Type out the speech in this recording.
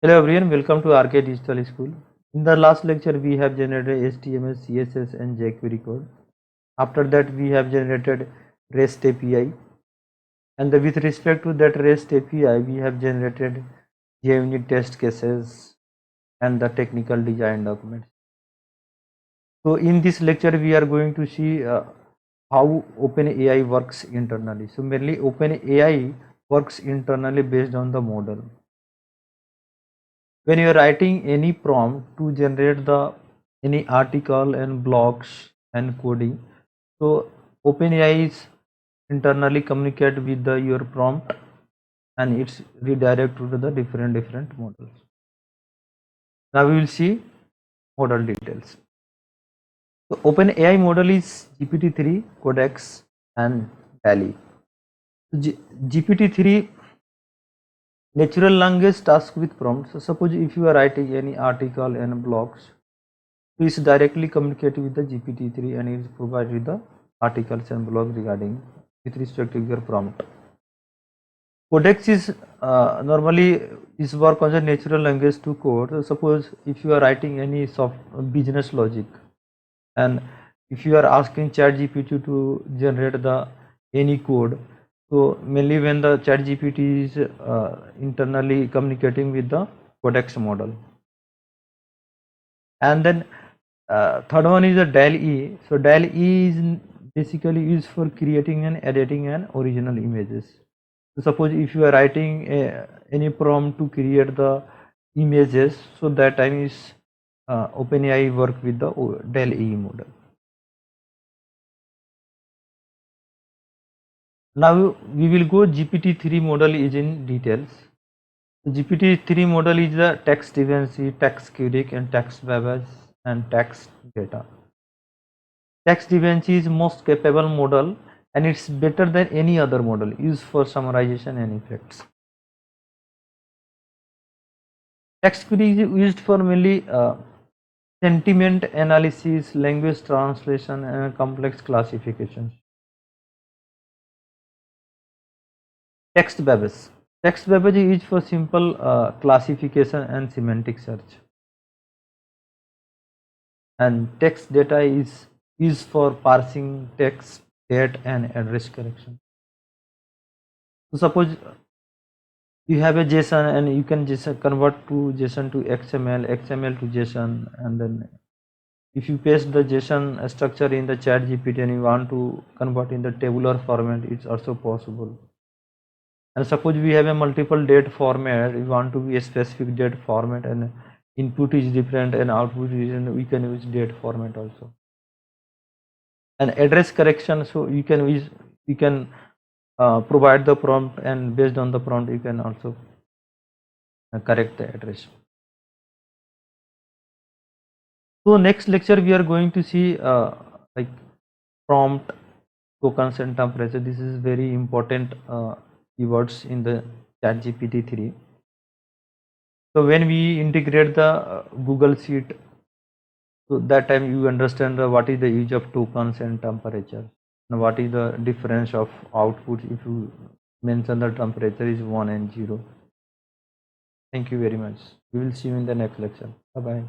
Hello everyone, welcome to RK Digital School. In the last lecture, we have generated HTML, CSS and jQuery code. After that, we have generated REST API. And with respect to that REST API, we have generated JUnit test cases and the technical design documents. So in this lecture, we are going to see how OpenAI works internally. So mainly OpenAI works internally based on the model. When you are writing any prompt to generate the any article and blogs and coding, so OpenAI is internally communicate with your prompt and it's redirect to the different models. Now we will see model details. So OpenAI model is GPT-3, Codex and Dall-E. GPT-3 natural language task with prompts. So suppose if you are writing any article and blogs, please directly communicate with the GPT-3 and it is provided with the articles and blogs regarding with respect to your prompt. Codex is normally is work on the natural language to code. So suppose if you are writing any business logic and if you are asking ChatGPT to generate the any code, so mainly when the ChatGPT is internally communicating with the Codex model. And then third one is the Dall-E. So Dall-E is basically used for creating and editing an original images. So suppose if you are writing any prompt to create the images, so that time is OpenAI work with the Dall-E model. Now we will go GPT-3 model is in details. GPT-3 model is the text dependency, text codec and text babbage and text data. Text dependency is most capable model and it's better than any other model used for summarization and effects. Text query is used for mainly sentiment analysis, language translation and complex classifications. Text babbage. Text babbage is used for simple classification and semantic search. And text data is used for parsing text, date and address correction. So suppose you have a JSON and you can just convert to JSON to XML, XML to JSON, and then if you paste the JSON structure in the ChatGPT and you want to convert in the tabular format, it's also possible. And suppose we have a multiple date format, we want to be a specific date format and input is different and output is different, we can use date format also. And address correction, so you can provide the prompt and based on the prompt you can also correct the address. So next lecture we are going to see like prompt, tokens and temperature. This is very important keywords in the ChatGPT 3. So when we integrate the Google Sheet, so that time you understand what is the use of tokens and temperature and what is the difference of output if you mention the temperature is 1 and 0. Thank you very much. We will see you in the next lecture. Bye bye.